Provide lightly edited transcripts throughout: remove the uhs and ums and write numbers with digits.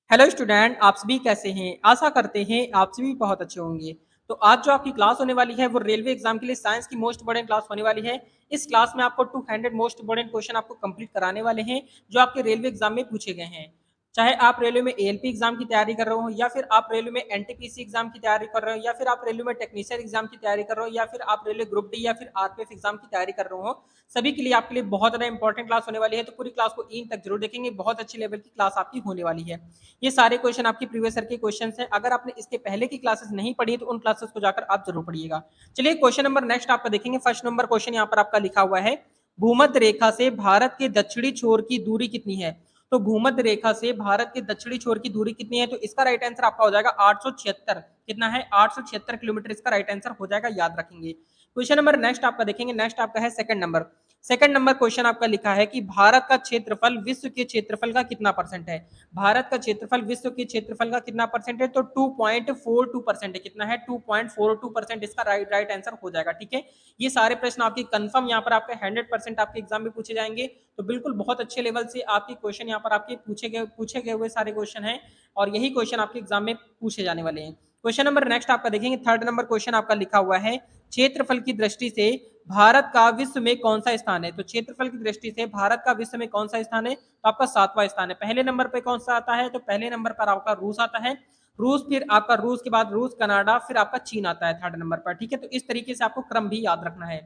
Hello student, आप सभी कैसे हैं। आशा करते हैं आप सभी बहुत अच्छे होंगे। तो आज जो आपकी क्लास होने वाली है वो रेलवे एग्जाम के लिए साइंस की मोस्ट इंपॉर्टेंट क्लास होने वाली है। इस क्लास में आपको 200 मोस्ट इंपॉर्टेंट क्वेश्चन आपको कंप्लीट कराने वाले हैं जो आपके रेलवे एग्जाम में पूछे गए हैं। चाहे आप रेलवे में एएलपी एग्जाम की तैयारी कर रहे हो, या फिर आप रेलवे में एनटीपीसी एग्जाम की तैयारी कर रहे हो, या फिर आप रेलवे में टेक्नीशियन एग्जाम की तैयारी कर रहे हो, या फिर आप रेलवे ग्रुप डी या फिर आरपीएफ एग्जाम की तैयारी कर रहे हो, सभी के लिए आपके लिए बहुत ज्यादा इंपॉर्टेंट क्लास होने वाली है। तो पूरी क्लास को इन तक जरूर देखेंगे, बहुत अच्छी लेवल की क्लास आपकी होने वाली है। ये सारे क्वेश्चन आपकी प्रीवियस ईयर के क्वेश्चन हैं। अगर आपने इसके पहले की क्लासेस नहीं पढ़ी तो उन क्लासेस को जाकर आप जरूर पढ़िएगा। चलिए क्वेश्चन नंबर नेक्स्ट आपका देखेंगे। फर्स्ट नंबर क्वेश्चन यहाँ पर आपका लिखा हुआ है, भूमध्य रेखा से भारत के दक्षिणी छोर की दूरी कितनी है। तो भूमध्य रेखा से भारत के दक्षिणी छोर की दूरी कितनी है, तो इसका राइट आंसर आपका हो जाएगा 876। कितना है? 876 किलोमीटर इसका राइट आंसर हो जाएगा, याद रखेंगे। क्वेश्चन नंबर नेक्स्ट आपका देखेंगे। नेक्स्ट आपका है second number. Second number question आपका लिखा है कि भारत का क्षेत्रफल विश्व के क्षेत्रफल का कितना परसेंट है। भारत का क्षेत्रफल विश्व के क्षेत्रफल का कितना परसेंट है, तो 2.42% है। कितना है? 2.42% इसका राइट आंसर हो जाएगा। ठीक है, ये सारे प्रश्न आपके कंफर्म यहाँ पर आपके 100% आपके एग्जाम में पूछे जाएंगे। तो बिल्कुल बहुत अच्छे लेवल से आपके क्वेश्चन यहाँ पर आपके पूछे गए हुए सारे क्वेश्चन हैं, और यही क्वेश्चन आपके एग्जाम में पूछे जाने वाले हैं। क्वेश्चन नंबर नेक्स्ट आपका देखेंगे। थर्ड नंबर क्वेश्चन आपका लिखा हुआ है, क्षेत्रफल की दृष्टि से भारत का विश्व में कौन सा स्थान है। तो क्षेत्रफल की दृष्टि से भारत का विश्व में कौन सा स्थान है, तो आपका 7वां स्थान है। पहले नंबर पे कौन सा आता है, तो पहले नंबर पर आपका रूस आता है। रूस, फिर आपका रूस के बाद रूस, कनाडा, फिर आपका चीन आता है थर्ड नंबर पर। ठीक है, तो इस तरीके से आपको क्रम भी याद रखना है।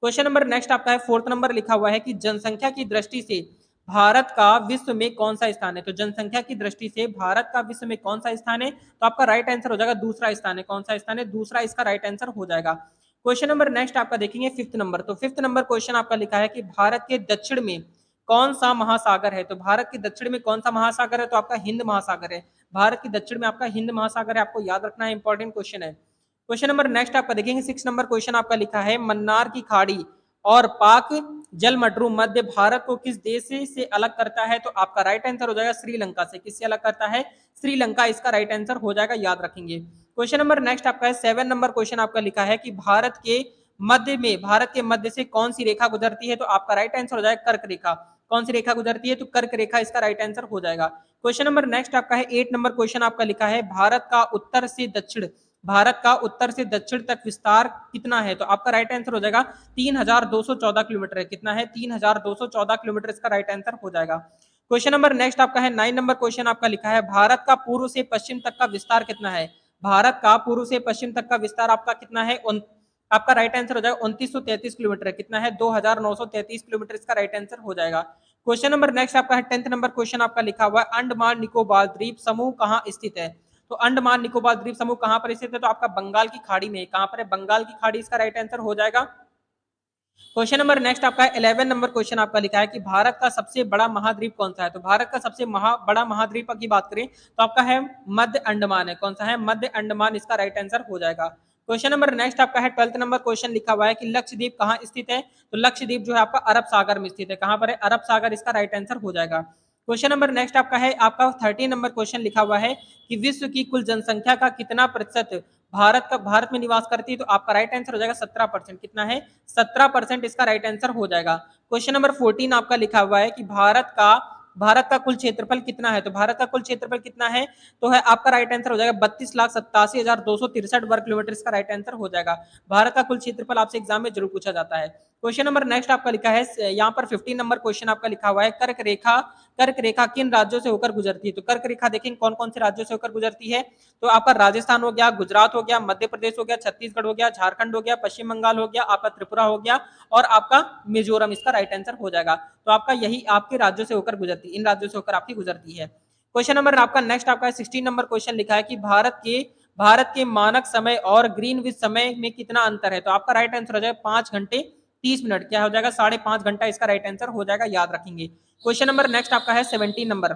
क्वेश्चन नंबर नेक्स्ट आपका है फोर्थ नंबर लिखा हुआ है कि जनसंख्या की दृष्टि से भारत का विश्व में कौन सा स्थान है। तो जनसंख्या की दृष्टि से भारत का विश्व में कौन सा स्थान है, तो आपका राइट आंसर हो जाएगा दूसरा स्थान है। कौन सा स्थान है? दूसरा इसका राइट आंसर हो जाएगा। क्वेश्चन नंबर नेक्स्ट आपका देखेंगे फिफ्थ नंबर। तो फिफ्थ नंबर क्वेश्चन आपका लिखा है कि भारत के दक्षिण में कौन सा महासागर है। तो भारत के दक्षिण में कौन सा महासागर है, तो आपका हिंद महासागर है। भारत के दक्षिण में आपका हिंद महासागर है, आपको याद रखना है, इंपॉर्टेंट क्वेश्चन है। क्वेश्चन नंबर नेक्स्ट आपका देखेंगे सिक्स नंबर क्वेश्चन आपका लिखा है, मन्नार की खाड़ी और पाक जलमड्रू मध्य भारत को किस देश से अलग करता है। तो आपका राइट आंसर हो जाएगा श्रीलंका से। किससे अलग करता है? श्रीलंका इसका राइट आंसर हो जाएगा, याद रखेंगे। क्वेश्चन नंबर नेक्स्ट आपका है सेवन नंबर क्वेश्चन आपका लिखा है कि भारत के मध्य से कौन सी रेखा गुजरती है। तो आपका राइट आंसर हो जाएगा कर्क रेखा। कौन सी रेखा गुजरती है, तो कर्क रेखा इसका राइट आंसर हो जाएगा। क्वेश्चन नंबर नेक्स्ट आपका है एट नंबर क्वेश्चन आपका लिखा है, भारत का उत्तर से दक्षिण तक विस्तार कितना है। तो आपका राइट आंसर हो जाएगा 3214 किलोमीटर है। कितना है? 3214 किलोमीटर इसका राइट आंसर हो जाएगा। क्वेश्चन नंबर नेक्स्ट आपका है नाइन नंबर क्वेश्चन आपका लिखा है, भारत का पूर्व से पश्चिम तक का विस्तार कितना है। भारत का पूर्व से पश्चिम तक का विस्तार आपका कितना है? आपका राइट आंसर हो जाएगा 2933 किलोमीटर है। कितना है? 2933 किलोमीटर इसका राइट आंसर हो जाएगा। क्वेश्चन नंबर नेक्स्ट आपका है टेंथ नंबर क्वेश्चन आपका लिखा हुआ है, अंडमान निकोबार द्वीप समूह कहाँ स्थित है। तो अंडमान निकोबार द्वीप समूह कहां पर स्थित है, तो आपका बंगाल की खाड़ी में। कहां पर है? बंगाल की खाड़ी इसका राइट आंसर हो जाएगा। क्वेश्चन नंबर नेक्स्ट आपका 11 नंबर क्वेश्चन आपका लिखा है कि भारत का सबसे बड़ा महाद्वीप कौन सा है। तो भारत का सबसे बड़ा महाद्वीप की बात करें तो आपका है मध्य अंडमान है। कौन सा है? मध्य अंडमान इसका राइट आंसर हो जाएगा। क्वेश्चन नंबर नेक्स्ट आपका है 12th नंबर क्वेश्चन लिखा हुआ है कि लक्षद्वीप कहाँ स्थित है। तो लक्षद्वीप जो है आपका अरब सागर में स्थित है। कहां पर है? अरब सागर इसका राइट आंसर हो जाएगा। क्वेश्चन नंबर नेक्स्ट आपका है आपका 13 नंबर क्वेश्चन लिखा हुआ है कि विश्व की कुल जनसंख्या का कितना प्रतिशत भारत में निवास करती है। तो आपका राइट आंसर हो जाएगा 17%। कितना है? 17% इसका राइट आंसर हो जाएगा। क्वेश्चन नंबर 14 आपका लिखा हुआ है कि भारत का कुल क्षेत्रफल कितना है। तो भारत का कुल क्षेत्रफल कितना है, तो है आपका राइट आंसर हो जाएगा 32,87,263 वर्ग किलोमीटर इसका राइट आंसर हो जाएगा। भारत का कुल क्षेत्रफल आपसे एग्जाम में जरूर पूछा जाता है। क्वेश्चन नंबर नेक्स्ट आपका लिखा है यहाँ पर 15 नंबर क्वेश्चन आपका लिखा हुआ है, कर्क रेखा किन राज्यों से होकर गुजरती है। तो कर्क रेखा देखेंगे कौन कौन से राज्यों से होकर गुजरती है। तो आपका राजस्थान हो गया, गुजरात हो गया, मध्य प्रदेश हो गया, छत्तीसगढ़ हो गया, झारखंड हो गया, पश्चिम बंगाल हो गया, आपका त्रिपुरा हो गया, और आपका मिजोरम इसका राइट आंसर हो जाएगा। तो आपका यही आपके राज्यों से होकर गुजरती, इन राज्यों से होकर आपकी गुजरती है। क्वेश्चन नंबर आपका नेक्स्ट आपका 16 नंबर क्वेश्चन लिखा है कि भारत के मानक समय और ग्रीनविच समय में कितना अंतर है। तो आपका राइट आंसर हो जाएगा 5 घंटे 30 मिनट। क्या हो जाएगा? 5.5 घंटा इसका राइट आंसर हो जाएगा, याद रखेंगे। क्वेश्चन नंबर नेक्स्ट आपका है 17 नंबर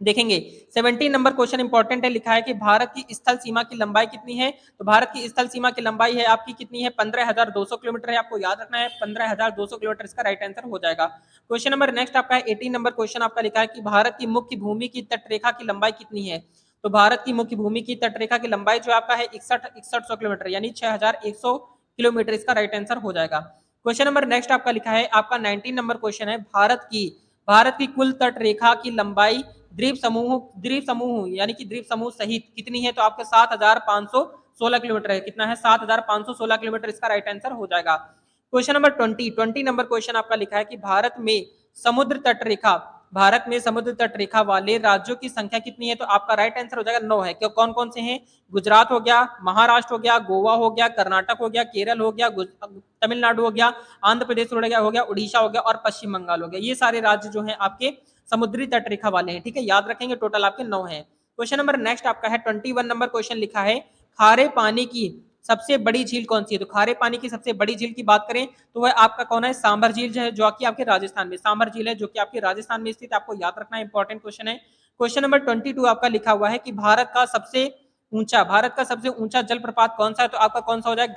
देखेंगे। 17 नंबर क्वेश्चन इंपॉर्टेंट है, लिखा है कि भारत की स्थल सीमा की लंबाई कितनी है। तो भारत की स्थल सीमा की लंबाई है आपकी कितनी है? 15,200 किलोमीटर है। आपको याद रखना है 15,200 किलोमीटर इसका राइट आंसर हो जाएगा। क्वेश्चन नंबर नेक्स्ट आपका 18 नंबर क्वेश्चन आपका लिखा है कि भारत की मुख्य भूमि की तटरेखा की लंबाई कितनी है। तो भारत की मुख्य भूमि की तटरेखा की लंबाई जो आपका है 6100 किलोमीटर, यानी 6100 किलोमीटर इसका राइट आंसर हो जाएगा। क्वेश्चन नंबर नेक्स्ट आपका लिखा है आपका 19 नंबर क्वेश्चन है, भारत की कुल तट रेखा की लंबाई द्वीप समूह यानी कि द्वीप समूह सहित कितनी है, तो आपका 7,516 किलोमीटर है। कितना है? 7,516 किलोमीटर इसका राइट आंसर हो जाएगा। क्वेश्चन नंबर 20 नंबर क्वेश्चन आपका लिखा है कि भारत में समुद्र तट रेखा वाले राज्यों की संख्या कितनी है, तो आपका राइट आंसर हो जाएगा 9 है। क्यों? कौन कौन से हैं? गुजरात हो गया, महाराष्ट्र हो गया, गोवा हो गया, कर्नाटक हो गया, केरल हो गया, तमिलनाडु हो गया, आंध्र प्रदेश हो गया, उड़ीसा हो गया और पश्चिम बंगाल हो गया। ये सारे राज्य जो है आपके समुद्री तट रेखा वाले हैं। ठीक है, याद रखेंगे, टोटल आपके 9 है। क्वेश्चन नंबर नेक्स्ट आपका है 21 नंबर क्वेश्चन लिखा है खारे पानी की सबसे बड़ी झील कौन सी है, तो खारे पानी की सबसे बड़ी झील की बात करें तो वह आपका कौन है? सांभर झील है, जो कि आपके राजस्थान में सांभर झील है, जो कि आपके राजस्थान में स्थित है। आपको याद रखना है, इंपॉर्टेंट क्वेश्चन है। क्वेश्चन नंबर 22 आपका लिखा हुआ है कि भारत का सबसे ऊंचा जलप्रपात कौन सा है, तो आपका कौन सा हो जाएगा?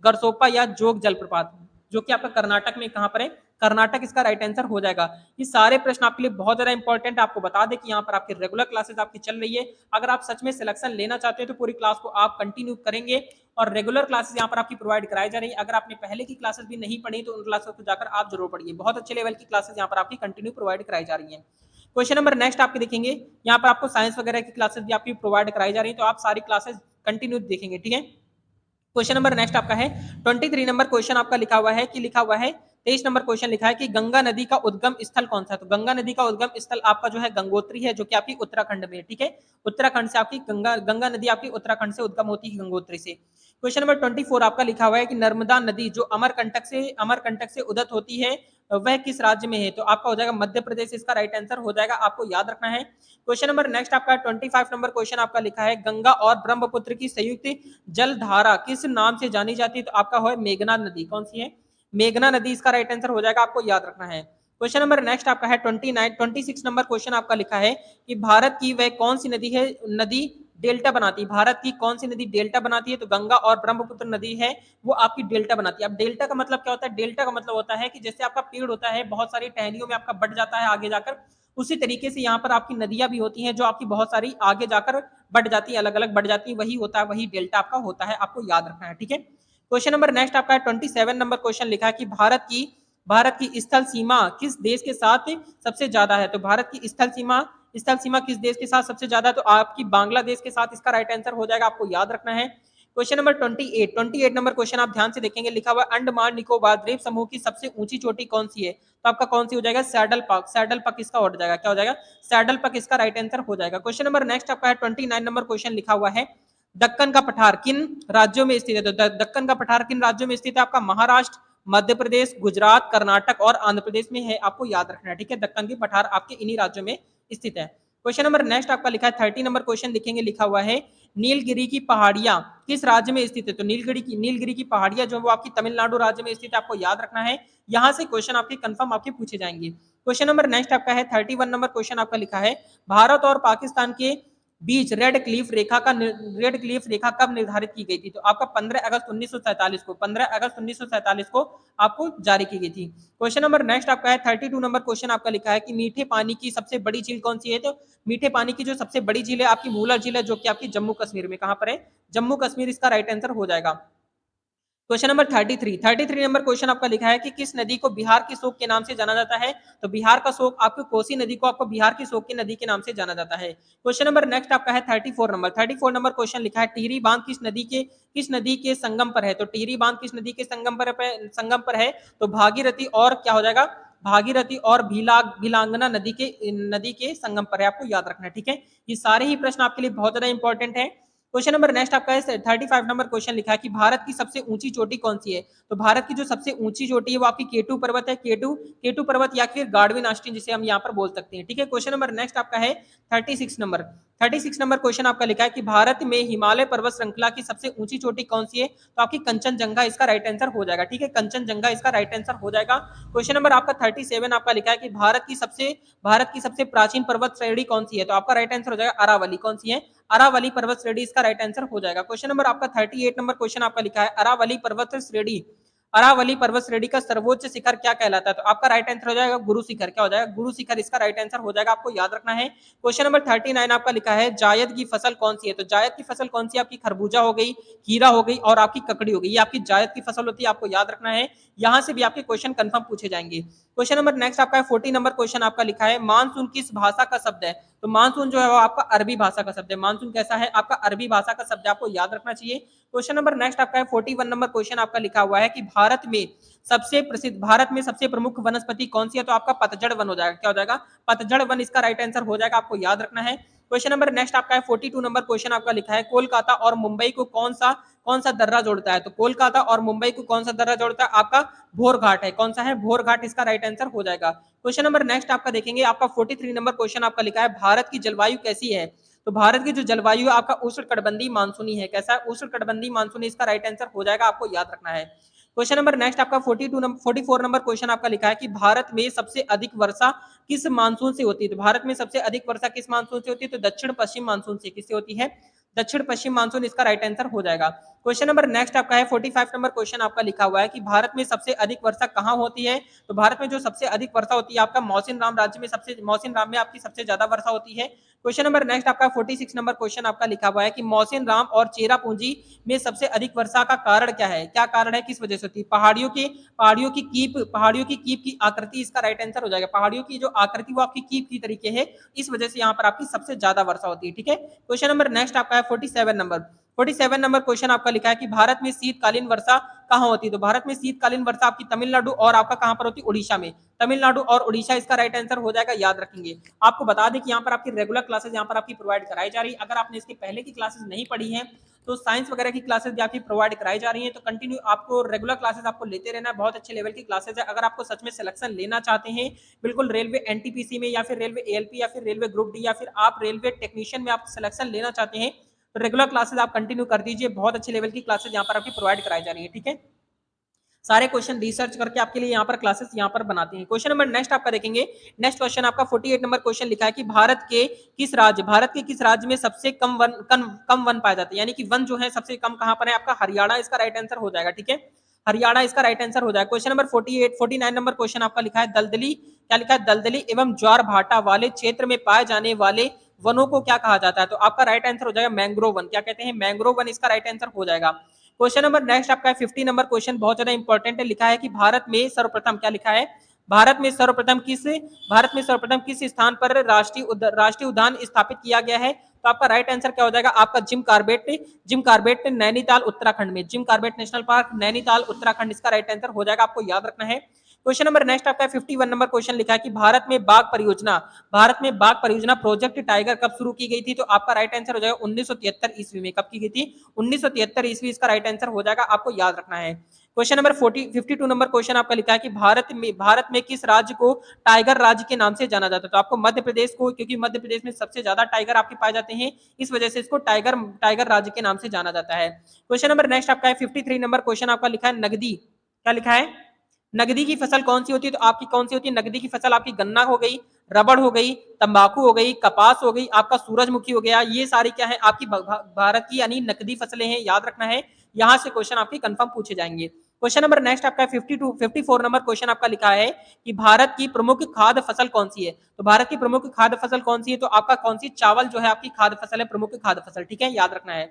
गरसोप्पा या जोग जलप्रपात, जो कि आपका कर्नाटक में कहां पर है? कर्नाटक इसका राइट आंसर हो जाएगा। ये सारे प्रश्न आपके लिए बहुत ज्यादा इंपॉर्टेंट है। आपको बता दें कि यहाँ पर आपकी रेगुलर क्लासेस आपकी चल रही है। अगर आप सच में सिलेक्शन लेना चाहते हो तो पूरी क्लास को आप कंटिन्यू करेंगे और रेगुलर क्लासेस यहाँ पर आपकी प्रोवाइड कराई जा रही है। अगर आपने पहले की क्लासेस भी नहीं पढ़ी तो उन क्लासेस को जाकर आप जरूर पढ़िए। बहुत अच्छे लेवल की क्लासेस यहाँ पर आपकी कंटिन्यू प्रोवाइड कराई जा रही है। क्वेश्चन नंबर नेक्स्ट आपके देखेंगे, यहाँ पर आपको साइंस वगैरह की क्लासेस भी आपकी प्रोवाइड कराई जा रही है, तो आप सारी क्लासेस कंटिन्यू देखेंगे। ठीक है, क्वेश्चन नंबर नेक्स्ट आपका है 23 नंबर क्वेश्चन आपका लिखा हुआ है 23 नंबर क्वेश्चन लिखा है कि गंगा नदी का उद्गम स्थल कौन सा है, तो गंगा नदी का उद्गम स्थल आपका जो है गंगोत्री है, जो कि आपकी उत्तराखंड में है। ठीक है, उत्तराखंड से आपकी गंगा नदी आपकी उत्तराखंड से उद्गम होती है, गंगोत्री से। क्वेश्चन नंबर 24 आपका लिखा हुआ है कि नर्मदा नदी जो अमरकंटक से उदत होती है वह किस राज्य में है, तो आपका हो जाएगा मध्य प्रदेश, इसका राइट आंसर हो जाएगा। आपको याद रखना है। क्वेश्चन नंबर नेक्स्ट आपका 25 नंबर क्वेश्चन आपका लिखा है गंगा और ब्रह्मपुत्र की संयुक्त जलधारा किस नाम से जानी जाती है, तो आपका है मेघना नदी। कौन सी है? मेघना नदी, इसका राइट आंसर हो जाएगा। आपको याद रखना है। क्वेश्चन नंबर नेक्स्ट आपका है 26 नंबर क्वेश्चन आपका लिखा है कि भारत की वह कौन सी नदी डेल्टा बनाती है, भारत की कौन सी नदी डेल्टा बनाती है, तो गंगा और ब्रह्मपुत्र नदी है वो आपकी डेल्टा बनाती है। अब डेल्टा का मतलब क्या होता है? डेल्टा का मतलब होता है कि जैसे आपका पेड़ होता है बहुत सारी टहनियों में आपका बढ़ जाता है आगे जाकर, उसी तरीके से यहाँ पर आपकी नदियां भी होती हैं जो आपकी बहुत सारी आगे जाकर बढ़ जाती है, अलग अलग बढ़ जाती है, वही होता है, वही डेल्टा आपका होता है। आपको याद रखना है। ठीक है, क्वेश्चन नंबर नेक्स्ट आपका 27 नंबर क्वेश्चन लिखा है कि भारत की स्थल सीमा किस देश के साथ सबसे ज्यादा है, तो भारत की स्थल सीमा किस देश के साथ सबसे ज्यादा है, तो आपकी बांग्लादेश के साथ इसका राइट आंसर हो जाएगा। आपको याद रखना है। क्वेश्चन नंबर 28 नंबर क्वेश्चन आप ध्यान से देखेंगे, लिखा हुआ अंडमान निकोबार द्वीप समूह की सबसे ऊंची चोटी कौन सी है, तो आपका कौन सी हो जाएगा? सैडल पक इसका हो जाएगा। क्या हो जाएगा? सैडल पक इसका राइट आंसर हो जाएगा। क्वेश्चन नंबर नेक्स्ट आपका है 29 नंबर क्वेश्चन लिखा हुआ है दक्कन का पठार किन राज्यों में स्थित है, तो दक्कन का पठार किन राज्यों में स्थित है? आपका महाराष्ट्र, मध्य प्रदेश, गुजरात, कर्नाटक और आंध्र प्रदेश में है। आपको याद रखना है। ठीक है, दक्कन की पठार आपके इन्हीं राज्यों में स्थित है। क्वेश्चन नंबर नेक्स्ट आपका लिखा है 30 नंबर क्वेश्चन लिखेंगे, लिखा हुआ है नीलगिरी की पहाड़ियां किस राज्य में स्थित है, तो नीलगिरी की पहाड़ियां जो वो आपकी तमिलनाडु राज्य में स्थित है। आपको याद रखना है। यहां से क्वेश्चन आपके कंफर्म आपके पूछे जाएंगे। क्वेश्चन नंबर नेक्स्ट आपका है 31 नंबर क्वेश्चन आपका लिखा है भारत और पाकिस्तान के बीच रेड क्लिफ रेखा कब निर्धारित की गई थी, तो आपका 15 अगस्त 1947 को आपको जारी की गई थी। क्वेश्चन नंबर नेक्स्ट आपका है 32 नंबर क्वेश्चन आपका लिखा है कि मीठे पानी की सबसे बड़ी झील कौन सी है, तो मीठे पानी की जो सबसे बड़ी झील है आपकी मूलर झील है, जो कि आपकी जम्मू कश्मीर में कहां पर है? जम्मू कश्मीर, इसका राइट आंसर हो जाएगा। क्वेश्चन नंबर 33 नंबर क्वेश्चन आपका लिखा है कि किस नदी को बिहार की शोक के नाम से जाना जाता है, तो बिहार का शोक आपको कोसी नदी को आपको बिहार की शोक की नदी के नाम से जाना जाता है। क्वेश्चन नंबर नेक्स्ट आपका है 34 नंबर क्वेश्चन लिखा है टिहरी बांध किस नदी के संगम पर है, तो टिहरी बांध किस नदी के संगम पर है, तो भागीरथी और क्या हो जाएगा? भागीरथी और भीलांगना नदी के संगम पर है। आपको याद रखना है। ठीक है, ये सारे ही प्रश्न आपके लिए बहुत ज्यादा इंपॉर्टेंट है। क्वेश्चन नंबर नेक्स्ट आपका है 35 नंबर क्वेश्चन लिखा है कि भारत की सबसे ऊंची चोटी कौन सी है, तो भारत की जो सबसे ऊंची चोटी है वो आपकी केटू पर्वत है। केटू पर्वत या फिर गाढ़विन आष्टीन जिसे हम यहाँ पर बोल सकते हैं। ठीक है, क्वेश्चन नंबर नेक्स्ट आपका है 36 नंबर क्वेश्चन आपका लिखा है कि भारत में हिमालय पर्वत श्रृंखला की सबसे ऊंची चोटी कौन सी है, तो आपकी कंचनजंगा इसका राइट आंसर हो जाएगा। ठीक है, कंचनजंगा इसका राइट आंसर हो जाएगा। क्वेश्चन नंबर आपका 37 आपका लिखा है कि भारत की सबसे प्राचीन पर्वत श्रेणी कौन सी है, तो आपका राइट आंसर हो जाएगा अरावली। कौन सी है? अरावली पर्वत श्रेणी, इसका राइट आंसर हो जाएगा। क्वेश्चन नंबर आपका 38 नंबर क्वेश्चन आपका लिखा है अरावली पर्वत श्रेणी अरावली पर्वत श्रेणी का सर्वोच्च शिखर क्या कहलाता है? तो आपका राइट आंसर हो जाएगा गुरु शिखर। क्या हो जाएगा? गुरु शिखर इसका राइट आंसर हो जाएगा, आपको याद रखना है। क्वेश्चन नंबर 39 आपका लिखा है जायद की फसल कौन सी है? तो जायद की फसल कौन सी है? आपकी खरबूजा हो गई, खीरा हो गई और आपकी ककड़ी हो गई, ये आपकी जायद की फसल होती है, आपको याद रखना है। यहां से भी आपके क्वेश्चन कंफर्म पूछे जाएंगे। क्वेश्चन नंबर नेक्स्ट आपका है 40 नंबर क्वेश्चन आपका लिखा है मानसून किस भाषा का शब्द है? तो मानसून जो है वो आपका अरबी भाषा का शब्द है। मानसून कैसा है? आपका अरबी भाषा का शब्द है, आपको याद रखना चाहिए। क्वेश्चन नंबर नेक्स्ट आपका है 41 नंबर क्वेश्चन आपका लिखा हुआ है कि भारत में सबसे प्रमुख वनस्पति कौन सी है? तो आपका पतझड़ वन हो जाएगा। क्या हो जाएगा? पतझड़ वन इसका राइट आंसर हो जाएगा, आपको याद रखना है। क्वेश्चन नंबर नेक्स्ट आपका है 42 नंबर क्वेश्चन आपका लिखा है कोलकाता और मुंबई को कौन सा दर्रा जोड़ता है? तो कोलकाता और मुंबई को कौन सा दर्रा जोड़ता है? आपका भोर घाट है। कौन सा है? भोर घाट इसका राइट आंसर हो जाएगा। क्वेश्चन नंबर नेक्स्ट आपका देखेंगे, आपका 43 नंबर क्वेश्चन आपका लिखा है भारत की जलवायु कैसी है? तो भारत की जो जलवायु है आपका उष्णकटिबंधीय मानसूनी है। कैसा है? उष्णकटिबंधीय मानसूनी इसका राइट आंसर हो जाएगा, आपको याद रखना है। क्वेश्चन नंबर नेक्स्ट आपका 44 नंबर क्वेश्चन आपका लिखा है कि भारत में सबसे अधिक वर्षा किस मानसून से होती है? तो भारत में सबसे अधिक वर्षा किस मानसून से होती है? तो दक्षिण पश्चिम मानसून से। किससे होती है? दक्षिण पश्चिम मानसून इसका राइट आंसर हो जाएगा। क्वेश्चन नंबर नेक्स्ट आपका है 45 नंबर क्वेश्चन आपका लिखा हुआ है कि भारत में सबसे अधिक वर्षा कहाँ होती है? तो भारत में जो सबसे अधिक वर्षा होती है आपका मौसिनराम राज्य में, मौसिनराम में आपकी सबसे ज्यादा वर्षा होती है। क्वेश्चन नंबर नेक्स्ट आपका 46 नंबर क्वेश्चन आपका लिखा हुआ है कि मौसिनराम और चेरापूंजी में सबसे अधिक वर्षा का कारण क्या है? क्या कारण है? किस वजह से होती है? पहाड़ियों की कीप की आकृति इसका राइट आंसर हो जाएगा। पहाड़ियों की जो आकृति वो आपकी कीप की तरीके है, इस वजह से यहाँ पर आपकी सबसे ज्यादा वर्षा होती है। ठीक है। क्वेश्चन नंबर नेक्स्ट आपका है 47 नंबर क्वेश्चन आपका लिखा है कि भारत में शीतकालीन वर्षा कहाँ होती है? तो भारत में शीतकालीन वर्षा आपकी तमिलनाडु और आपका कहां पर होती है? उड़ीसा में। तमिलनाडु और उड़ीसा इसका राइट आंसर हो जाएगा, याद रखेंगे। आपको बता दें कि यहाँ पर आपकी रेगुलर क्लासेस यहाँ पर आपकी प्रोवाइड कराई जा रही है। अगर आपने इसके पहले की क्लासेस नहीं पढ़ी है तो साइंस वगैरह की क्लासेस भी आपकी प्रोवाइड कराई जा रही है, तो कंटिन्यू आपको रेगुलर क्लासेस आपको लेते रहना है। बहुत अच्छे लेवल की क्लासेस है। अगर आपको सच में सिलेक्शन लेना चाहते हैं बिल्कुल रेलवे एनटीपीसी में या फिर रेलवे एएलपी या फिर रेलवे ग्रुप डी या फिर आप रेलवे टेक्नीशियन में आप सिलेक्शन लेना चाहते हैं तो रेगुलर क्लासेस आप कंटिन्यू कर दीजिए। बहुत अच्छे लेवल की क्लासेस यहाँ पर आपकी प्रोवाइड कराई जा रही है। ठीक है। सारे क्वेश्चन रिसर्च करके आपके लिए यहाँ पर क्लासेस यहाँ पर बनाते हैं। क्वेश्चन नंबर नेक्स्ट आपका देखेंगे, नेक्स्ट क्वेश्चन आपका 48 नंबर क्वेश्चन लिखा है कि भारत के किस राज्य में सबसे कम वन पाया जाता है? यानी कि वन जो है सबसे कम कहाँ पर है? आपका हरियाणा इसका राइट आंसर हो जाएगा। ठीक है। हरियाणा इसका राइट आंसर हो जाएगा। क्वेश्चन नंबर 49 नंबर क्वेश्चन आपका लिखा है दलदली, क्या लिखा है? दलदली एवं ज्वार भाटा वाले क्षेत्र में पाए जाने वाले वनों को क्या कहा जाता है? तो आपका राइट आंसर हो जाएगा मैंग्रोव वन। क्या कहते हैं? मैंग्रोव वन इसका राइट आंसर हो जाएगा। क्वेश्चन नंबर नेक्स्ट आपका है 50 नंबर क्वेश्चन, बहुत ज्यादा इंपॉर्टेंट है। लिखा है कि भारत में सर्वप्रथम, क्या लिखा है? भारत में सर्वप्रथम किस स्थान पर राष्ट्रीय उद्यान स्थापित किया गया है? तो आपका राइट आंसर क्या हो जाएगा? आपका जिम कार्बेट नैनीताल उत्तराखंड में, Jim Corbett national park Nainital Uttarakhand इसका राइट आंसर हो जाएगा, आपको याद रखना है। क्वेश्चन नंबर नेक्स्ट आपका 51 नंबर क्वेश्चन लिखा है कि भारत में बाघ परियोजना प्रोजेक्ट टाइगर कब शुरू की गई थी? तो आपका राइट आंसर हो जाएगा 1973 ईस्वी में। कब की गई थी? 1973 ईस्वी इसका राइट आंसर हो जाएगा, आपको याद रखना है। क्वेश्चन नंबर 52 नंबर क्वेश्चन आपका लिखा है कि भारत में किस राज्य को टाइगर राज्य के नाम से जाना जाता है? तो आपको मध्य प्रदेश को, क्योंकि मध्य प्रदेश में सबसे ज्यादा टाइगर आपके पाए जाते हैं, इस वजह से इसको टाइगर राज्य के नाम से जाना जाता है। क्वेश्चन नंबर नेक्स्ट आपका है 53 नंबर क्वेश्चन आपका लिखा है नगदी, क्या लिखा है? नगदी की फसल कौन सी होती है? तो आपकी कौन सी होती है नगदी की फसल? आपकी गन्ना हो गई, रबड़ हो गई, तंबाकू हो गई, कपास हो गई, आपका सूरजमुखी हो गया। ये सारी क्या है? आपकी भारत की यानी नकदी फसलें हैं, याद रखना है। यहां से क्वेश्चन आपके कंफर्म पूछे जाएंगे। क्वेश्चन नंबर नेक्स्ट आपका 54 नंबर क्वेश्चन आपका लिखा है कि भारत की प्रमुख खाद्य फसल कौन सी है? तो भारत की प्रमुख खाद्य फसल कौन सी है? तो आपका कौन सी? चावल जो है आपकी खाद्य फसल है, प्रमुख खाद्य फसल। ठीक है, याद रखना है।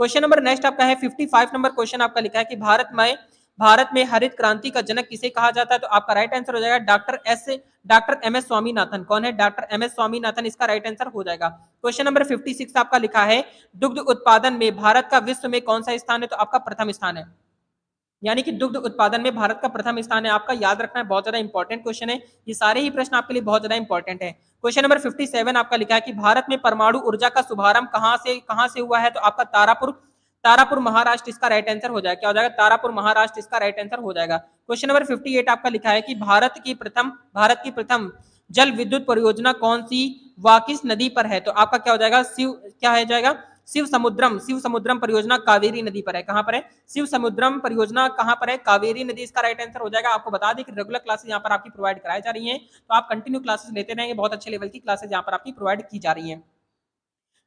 क्वेश्चन नंबर नेक्स्ट आपका है 55 नंबर क्वेश्चन आपका लिखा है कि भारत में हरित क्रांति का जनक किसे कहा जाता है? तो आपका राइट आंसर हो जाएगा डॉक्टर एम एस स्वामीनाथन। कौन है? डॉक्टर एम एस स्वामीनाथन इसका राइट आंसर हो जाएगा। क्वेश्चन नंबर 56 आपका लिखा है दुग्ध उत्पादन में भारत का विश्व में कौन सा स्थान है? तो आपका प्रथम स्थान है, यानी कि दुग्ध उत्पादन में भारत का प्रथम स्थान है, आपका याद रखना है। बहुत ज्यादा इंपॉर्टेंट क्वेश्चन है, ये सारे ही प्रश्न आपके लिए बहुत ज्यादा इंपॉर्टेंट है। क्वेश्चन नंबर 57 आपका लिखा है कि भारत में परमाणु ऊर्जा का शुभारंभ कहां से हुआ है? तो आपका तारापुर महाराष्ट्र इसका राइट आंसर हो जाएगा। क्या हो जाएगा? तारापुर महाराष्ट्र इसका राइट आंसर हो जाएगा। क्वेश्चन नंबर 58 आपका लिखा है कि भारत की प्रथम जल विद्युत परियोजना कौन सी व किस नदी पर है? तो आपका क्या हो जाएगा? क्या है जाएगा? शिव समुद्रम परियोजना कावेरी नदी पर है। कहां पर है? शिव समुद्रम परियोजना कहां पर है? कावेरी नदी इसका राइट आंसर हो जाएगा। आपको बता दें कि रेगुलर क्लासेस यहाँ पर आपकी प्रोवाइड कराई जा रही हैं, तो आप कंटिन्यू क्लासेस लेते रहेंगे। बहुत अच्छे लेवल की क्लासेस यहाँ पर आपकी प्रोवाइड की जा रही हैं।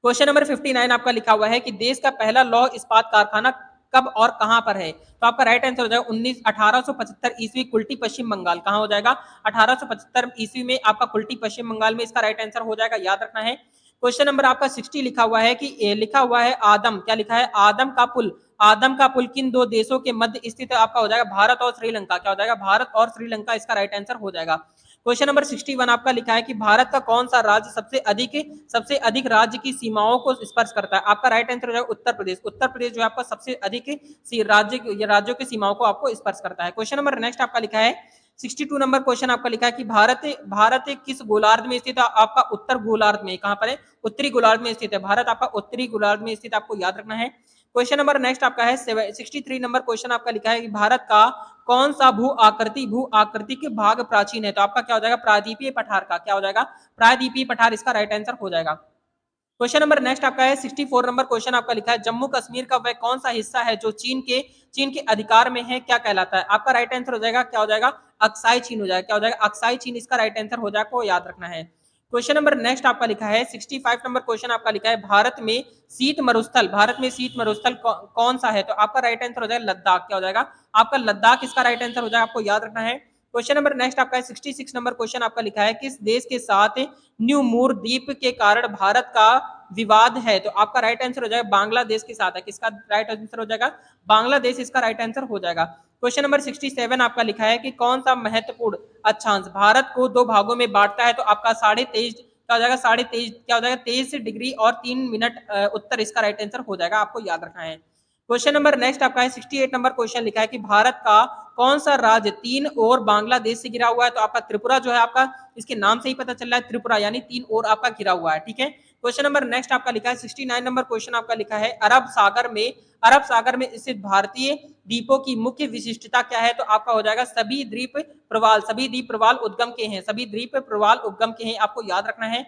क्वेश्चन नंबर 59 आपका लिखा हुआ है कि देश का पहला लौह इस्पात कारखाना कब और कहां पर है? तो आपका राइट आंसर हो जाएगा 1875 ईस्वी कुल्टी पश्चिम बंगाल। कहां हो जाएगा? 1875 ईस्वी में आपका कुल्टी पश्चिम बंगाल में इसका राइट आंसर हो जाएगा, याद रखना है। क्वेश्चन नंबर आपका 60 लिखा हुआ है कि लिखा हुआ है आदम, क्या लिखा है? आदम का पुल किन दो देशों के मध्य स्थित है? आपका हो जाएगा भारत और श्रीलंका। क्या हो जाएगा? भारत और श्रीलंका इसका राइट आंसर हो जाएगा। क्वेश्चन नंबर 61 आपका लिखा है कि भारत का कौन सा राज्य सबसे अधिक राज्य की सीमाओं को स्पर्श करता है? आपका राइट आंसर हो जाएगा उत्तर प्रदेश। उत्तर प्रदेश जो है आपका सबसे अधिक राज्यों की सीमाओं को आपको स्पर्श करता है। क्वेश्चन नंबर नेक्स्ट आपका लिखा है 62 नंबर क्वेश्चन आपका लिखा है कि भारत किस गोलार्ध में स्थित है? आपका उत्तर गोलार्ध में। कहां पर है? उत्तरी गोलार्ध में स्थित है भारत, आपका उत्तरी गोलार्ध में स्थित, आपको याद रखना है। क्वेश्चन नंबर नेक्स्ट आपका है 63 नंबर क्वेश्चन आपका लिखा है कि भारत का कौन सा भू आकृति के भाग प्राचीन है? तो आपका क्या हो जाएगा? प्रायद्वीपीय पठार का। क्या हो जाएगा? प्रायद्वीपीय पठार इसका राइट आंसर हो जाएगा। क्वेश्चन नंबर नेक्स्ट आपका है 64 नंबर क्वेश्चन आपका लिखा है जम्मू कश्मीर का वह कौन सा हिस्सा है जो चीन के अधिकार में है? क्या कहलाता है? आपका राइट आंसर हो जाएगा, क्या हो जाएगा? अक्साई चीन हो जाएगा। क्या हो जाएगा? अक्साई चीन इसका राइट आंसर हो जाएगा, को याद रखना है। क्वेश्चन नंबर नेक्स्ट आपका लिखा है 65 नंबर क्वेश्चन आपका लिखा है भारत में शीत मरुस्थल कौन सा है? तो आपका राइट आंसर हो जाएगा लद्दाख। क्या हो जाएगा? आपका लद्दाख इसका राइट आंसर हो जाएगा, आपको याद रखना है। क्वेश्चन नंबर नेक्स्ट आपका है 66 नंबर क्वेश्चन आपका लिखा है किस देश के साथ न्यू मूर द्वीप के कारण भारत का विवाद है? तो आपका राइट आंसर हो जाएगा बांग्लादेश के साथ है। किसका राइट आंसर हो जाएगा? बांग्लादेश इसका राइट आंसर हो जाएगा। क्वेश्चन नंबर 67 आपका लिखा है कि कौन सा महत्वपूर्ण अक्षांश भारत को दो भागों में बांटता है? तो आपका 23.5 क्या हो जाएगा? 23.5 क्या हो जाएगा? 23 डिग्री और 3 मिनट उत्तर इसका राइट आंसर हो जाएगा, आपको याद रखना है। क्वेश्चन नंबर नेक्स्ट आपका है 68 नंबर क्वेश्चन लिखा है कि भारत का कौन सा राज्य तीन और बांग्लादेश से घिरा हुआ है? तो आपका त्रिपुरा जो है, आपका इसके नाम से ही पता चल रहा है त्रिपुरा, यानी तीन और आपका घिरा हुआ है। ठीक है। क्वेश्चन नंबर नेक्स्ट आपका लिखा है 69 नंबर क्वेश्चन आपका लिखा है अरब सागर में स्थित भारतीय द्वीपों की मुख्य विशिष्टता क्या है? तो आपका हो जाएगा सभी द्वीप प्रवाल उद्गम के हैं, सभी द्वीप प्रवाल उद्गम के हैं, आपको याद रखना है।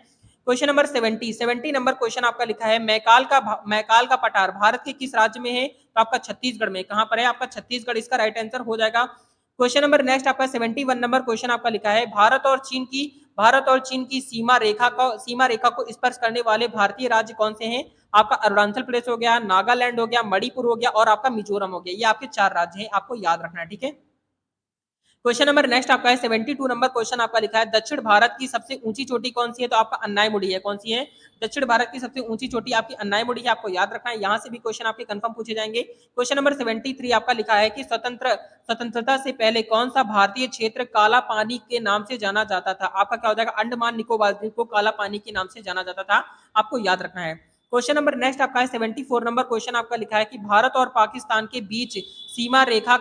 क्वेश्चन नंबर 70 नंबर क्वेश्चन आपका लिखा है मैकाल का पठार भारत के किस राज्य में है? तो आपका छत्तीसगढ़ में। कहां पर है? आपका छत्तीसगढ़ इसका राइट आंसर हो जाएगा। क्वेश्चन नंबर नेक्स्ट आपका 71 नंबर क्वेश्चन आपका लिखा है भारत और चीन की सीमा रेखा को स्पर्श करने वाले भारतीय राज्य कौन से हैं? आपका अरुणाचल प्रदेश हो गया, नागालैंड हो गया, मणिपुर हो गया और आपका मिजोरम हो गया। ये आपके 4 राज्य हैं, आपको याद रखना है। ठीक है। क्वेश्चन नंबर नेक्स्ट आपका है 72 नंबर क्वेश्चन आपका लिखा है दक्षिण भारत की सबसे ऊंची चोटी कौन सी है? तो आपका अन्नायमुड़ी है। कौन सी है? दक्षिण भारत की सबसे ऊंची चोटी आपकी अन्नायमुड़ी है, आपको याद रखना है। यहां से भी क्वेश्चन आपके कंफर्म पूछे जाएंगे। क्वेश्चन नंबर 73 आपका लिखा है कि स्वतंत्रता से पहले कौन सा भारतीय क्षेत्र काला पानी के नाम से जाना जाता था? आपका क्या हो जाएगा? अंडमान निकोबार द्वीप को काला पानी के नाम से जाना जाता था, आपको याद रखना है। क्वेश्चन नंबर नेक्स्ट आपका है 74 नंबर क्वेश्चन आपका लिखा है कि भारत और पाकिस्तान के बीच सीमा रेखा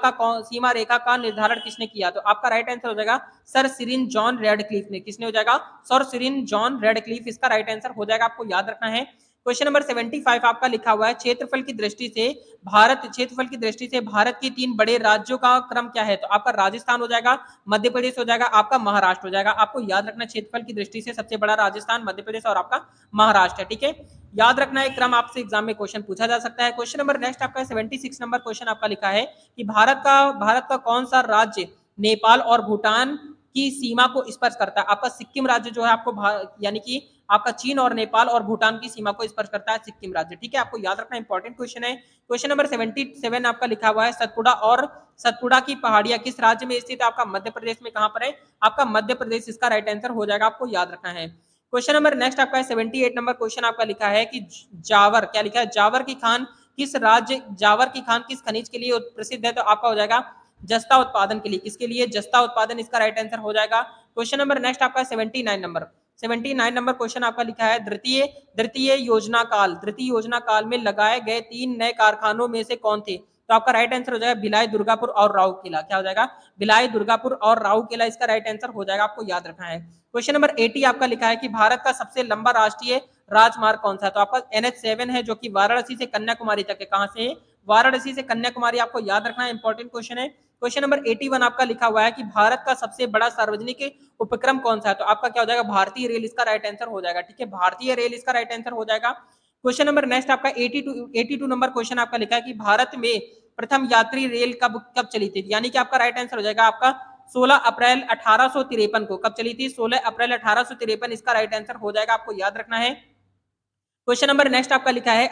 का निर्धारण किसने किया? तो आपका राइट आंसर हो जाएगा सर सिरिन जॉन रेडक्लिफ ने। किसने हो जाएगा? सर सिरिन जॉन रेडक्लिफ इसका राइट आंसर हो जाएगा, आपको याद रखना है। क्वेश्चन नंबर 75 आपका लिखा हुआ है क्षेत्रफल की दृष्टि से भारत के 3 बड़े राज्यों का क्रम क्या है? तो आपका राजस्थान हो जाएगा, मध्य प्रदेश हो जाएगा, आपका महाराष्ट्र हो जाएगा। आपको याद रखना क्षेत्रफल की दृष्टि से सबसे बड़ा राजस्थान, मध्य प्रदेश और आपका महाराष्ट्र है। ठीक है। याद रखना है, क्रम आपसे एग्जाम में क्वेश्चन पूछा जा सकता है। क्वेश्चन नंबर नेक्स्ट आपका 76 नंबर क्वेश्चन आपका लिखा है कि भारत का कौन सा राज्य नेपाल और भूटान की सीमा को स्पर्श करता है? आपका सिक्किम राज्य जो है आपको यानी कि आपका चीन और नेपाल और भूटान की सीमा को स्पर्श करता है सिक्किम राज्य। ठीक है, आपको याद रखना इंपॉर्टेंट क्वेश्चन है। क्वेश्चन नंबर 77 आपका लिखा हुआ है सतपुड़ा की पहाड़ियां किस राज्य में स्थित है? आपका मध्य प्रदेश में। कहां पर है? आपका मध्य प्रदेश इसका राइट आंसर हो जाएगा, आपको याद रखना है। क्वेश्चन नंबर नेक्स्ट आपका है 78 नंबर क्वेश्चन आपका लिखा है कि जावर, क्या लिखा है? जावर की खान किस खनिज के लिए प्रसिद्ध है? तो आपका हो जाएगा जस्ता उत्पादन के लिए। किसके लिए? जस्ता उत्पादन इसका राइट आंसर हो जाएगा। क्वेश्चन नंबर नेक्स्ट आपका 79 नंबर क्वेश्चन आपका लिखा है द्वितीय योजना काल में लगाए गए 3 नए कारखानों में से कौन थे? तो आपका राइट आंसर हो जाएगा भिलाई, दुर्गापुर और राउरकेला। क्या हो जाएगा? भिलाई, दुर्गापुर और राउरकेला इसका राइट आंसर हो जाएगा, आपको याद रखना है। क्वेश्चन नंबर 80 आपका लिखा है कि भारत का सबसे लंबा राष्ट्रीय राजमार्ग कौन सा है? तो आपका NH7 है, जो कि वाराणसी से कन्याकुमारी तक है। कहां से? वाराणसी से कन्याकुमारी, आपको याद रखना है, इंपॉर्टेंट क्वेश्चन है। क्वेश्चन नंबर 81 आपका लिखा हुआ है कि भारत का सबसे बड़ा सार्वजनिक उपक्रम कौन सा है? तो आपका क्या हो जाएगा? भारतीय रेल इसका राइट आंसर हो जाएगा। ठीक है, भारतीय रेल इसका राइट आंसर हो जाएगा। क्वेश्चन नंबर नेक्स्ट आपका 82 नंबर क्वेश्चन आपका लिखा है कि भारत में प्रथम यात्री रेल कब चली थी? यानी कि आपका राइट आंसर हो जाएगा आपका 16 अप्रैल 1853 को। कब चली थी? 16 अप्रैल 1853 इसका राइट आंसर हो जाएगा, आपको याद रखना है। क्वेश्चन नंबर नेक्स्ट आपका लिखा है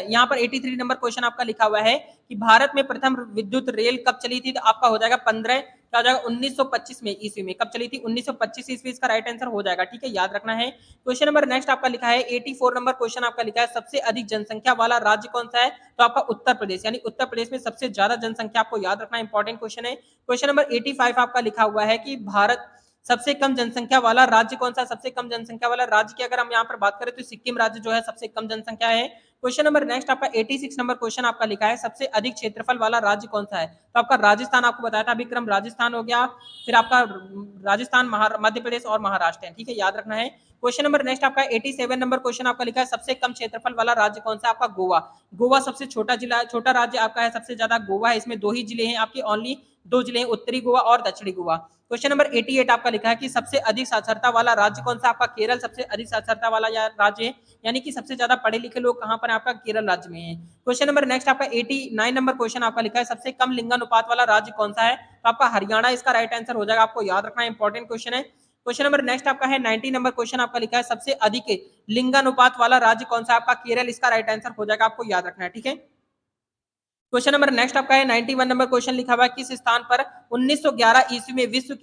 यहाँ पर 83 नंबर क्वेश्चन आपका लिखा हुआ है कि भारत में प्रथम विद्युत रेल कब चली थी, तो आपका हो जाएगा 15 क्या हो जाएगा 1925 में ईस्वी में। कब चली थी? 1925 ईस्वी इसका राइट आंसर हो जाएगा, ठीक है, याद रखना है। क्वेश्चन नंबर नेक्स्ट आपका लिखा है 84 नंबर क्वेश्चन आपका लिखा है सबसे अधिक जनसंख्या वाला राज्य कौन सा है, तो आपका उत्तर प्रदेश, यानी उत्तर प्रदेश में सबसे ज्यादा जनसंख्या, आपको याद रखना इंपॉर्टेंट क्वेश्चन है। क्वेश्चन नंबर 85 आपका लिखा हुआ है कि भारत सबसे कम जनसंख्या वाला राज्य कौन सा, सबसे कम जनसंख्या वाला राज्य की अगर हम यहाँ पर बात करें तो सिक्किम राज्य जो है सबसे कम जनसंख्या है। क्वेश्चन नंबर नेक्स्ट आपका 86 नंबर क्वेश्चन आपका लिखा है सबसे अधिक क्षेत्रफल वाला राज्य कौन सा है, तो आपका राजस्थान, आपको बताया था विक्रम, राजस्थान हो गया, फिर आपका राजस्थान, मध्य प्रदेश और महाराष्ट्र है, ठीक है, याद रखना है। क्वेश्चन नंबर नेक्स्ट आपका 87 नंबर क्वेश्चन आपका लिखा है सबसे कम क्षेत्रफल वाला राज्य कौन सा, आपका गोवा। गोवा सबसे छोटा जिला, छोटा राज्य आपका है, सबसे ज्यादा गोवा है, इसमें 2 ही जिले हैं आपके, ओनली 2 जिले हैं, उत्तरी गोवा और दक्षिणी गोवा। क्वेश्चन नंबर 88 आपका लिखा है कि सबसे अधिक साक्षरता वाला राज्य कौन सा, आपका केरल सबसे अधिक साक्षरता वाला राज्य है, यानी कि सबसे ज्यादा पढ़े लिखे लोग कहां पर आपका केरल राज्य में है। क्वेश्चन नंबर नेक्स्ट आपका 89 नंबर क्वेश्चन आपका लिखा है सबसे कम लिंगानुपात वाला राज्य कौन सा है, तो आपका हरियाणा इसका राइट आंसर हो जाएगा, आपको याद रखना इंपॉर्टेंट क्वेश्चन है। क्वेश्चन नंबर नेक्स्ट आपका है 90 नंबर क्वेश्चन आपका लिखा है सबसे अधिक लिंगानुपात वाला राज्य कौन सा, आपका केरल इसका राइट आंसर हो जाएगा, आपको याद रखना है, ठीक है। क्वेश्चन नंबर नेक्स्ट आपका है 91 नंबर क्वेश्चन लिखा हुआ है किस स्थान पर 1911 ईस्वी में विश्व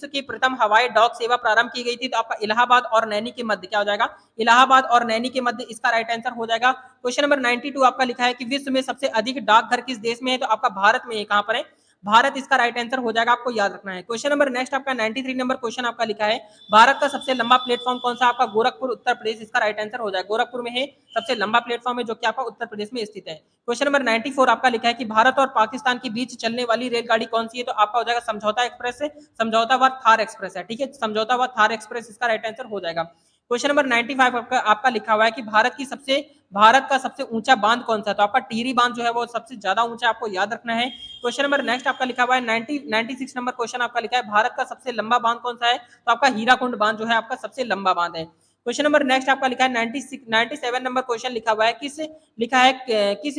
की प्रथम हवाई डॉक सेवा प्रारंभ की गई थी, तो आपका इलाहाबाद और नैनी के मध्य क्या हो जाएगा, इलाहाबाद और नैनी के मध्य इसका राइट आंसर हो जाएगा। क्वेश्चन नंबर 92 आपका लिखा है कि विश्व में सबसे अधिक डाकघर किस देश में है, तो आपका भारत में है, कहां पर है, भारत इसका राइट आंसर हो जाएगा, आपको याद रखना है। क्वेश्चन नंबर नेक्स्ट आपका 93 नंबर क्वेश्चन आपका लिखा है भारत का सबसे लंबा प्लेटफॉर्म कौन सा, आपका गोरखपुर उत्तर प्रदेश इसका राइट आंसर हो जाएगा, गोरखपुर में है सबसे लंबा प्लेटफॉर्म है जो कि आपका उत्तर प्रदेश में स्थित है। क्वेश्चन नंबर 94 आपका लिखा है कि भारत और पाकिस्तान के बीच चलने वाली रेलगाड़ी कौन सी है, तो आपका हो जाएगा समझौता एक्सप्रेस है, समझौता व थार एक्सप्रेस है, ठीक है, समझौता व थार एक्सप्रेस इसका राइट आंसर हो जाएगा। क्वेश्चन नंबर 95 आपका लिखा हुआ है कि भारत का सबसे ऊंचा बांध कौन सा है, तो आपका टिहरी बांध जो है वो सबसे ज्यादा ऊंचा, आपको याद रखना है। क्वेश्चन नंबर नेक्स्ट आपका लिखा हुआ है 96 नंबर क्वेश्चन आपका लिखा है भारत का सबसे लंबा बांध कौन सा है, तो आपका हीराकुंड बांध जो है आपका सबसे लंबा बांध है। क्वेश्चन नंबर नेक्स्ट आपका लिखा है 97 नंबर क्वेश्चन लिखा हुआ है किस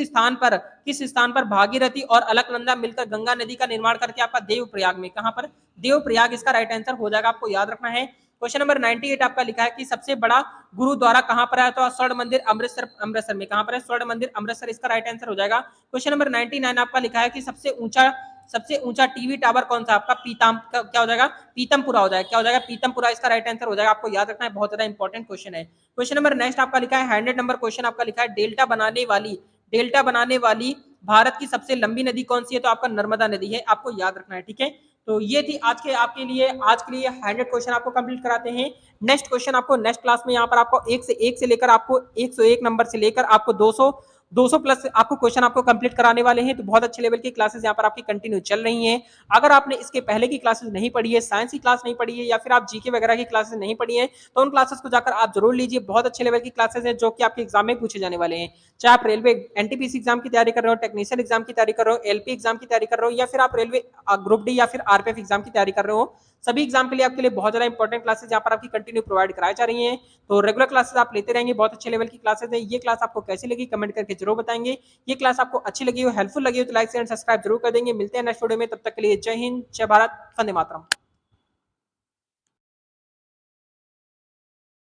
स्थान पर भागीरथी और अलकनंदा मिलकर गंगा नदी का निर्माण करके आपका देवप्रयाग में, कहां पर, देवप्रयाग इसका राइट आंसर हो जाएगा, आपको याद रखना है। क्वेश्चन नंबर 98 आपका लिखा है कि सबसे बड़ा गुरुद्वारा कहां पर है, तो स्वर्ण मंदिर अमृतसर में, कहां पर है, स्वर्ण मंदिर अमृतसर इसका राइट आंसर हो जाएगा। क्वेश्चन नंबर 99 आपका लिखा है कि सबसे ऊंचा टीवी टावर कौन सा, आपका क्या हो जाएगा, पीतमपुरा हो जाएगा, क्या हो जाएगा, पीतमपुरा इसका राइट आंसर हो जाएगा, आपको याद रखना है, बहुत ज्यादा इंपॉर्टेंट क्वेश्चन है। क्वेश्चन नंबर नेक्स्ट आपका लिखा है 100 नंबर क्वेश्चन आपका लिखा है डेल्टा बनाने वाली भारत की सबसे लंबी नदी कौन सी है, तो आपका नर्मदा नदी है, आपको याद रखना है, ठीक है। तो ये थी आज के लिए 100 क्वेश्चन आपको कंप्लीट कराते हैं। नेक्स्ट क्वेश्चन आपको नेक्स्ट क्लास में यहाँ पर आपको 1 से लेकर आपको 101 नंबर से लेकर आपको 200 प्लस आपको क्वेश्चन आपको कंप्लीट कराने वाले हैं, तो बहुत अच्छे लेवल की क्लासेस यहाँ पर आपकी कंटिन्यू चल रही हैं। अगर आपने इसके पहले की क्लासेस नहीं पढ़ी है, साइंस की क्लास नहीं पढ़ी है या फिर आप जीके वगैरह की क्लासेस नहीं पढ़ी है, तो उन क्लासेस को जाकर आप जरूर लीजिए, बहुत अच्छे लेवल की क्लासेस हैं जो कि आपके एग्जाम में पूछे जाने वाले हैं। चाहे आप रेलवे एनटीपीसी एग्जाम की तैयारी कर रहे हो, टेक्नीशियन एग्जाम की तैयारी कर रहे हो, एलपी एग्जाम की तैयारी कर रहे हो, या फिर आप रेलवे ग्रुप डी या फिर आरपीएफ एग्जाम की तैयारी कर रहे हो, सभी एग्जाम के लिए आपके लिए बहुत ज्यादा इंपॉर्टेंट क्लासेस यहाँ पर आपकी कंटिन्यू प्रोवाइड कराई जा रही हैं। तो रेगुलर क्लासेस आप लेते रहेंगे, बहुत अच्छे लेवल की क्लासेस है। ये क्लास आपको कैसी लगी कमेंट करके जरूर बताएंगे। ये क्लास आपको अच्छी लगी हो, हेल्पफुल लगी हो, तो लाइक शेयर सब्सक्राइब जरूर कर देंगे। मिलते हैं नेक्स्ट वीडियो में, तब तक के लिए जय हिंद, जय भारत, वंदे मातरम।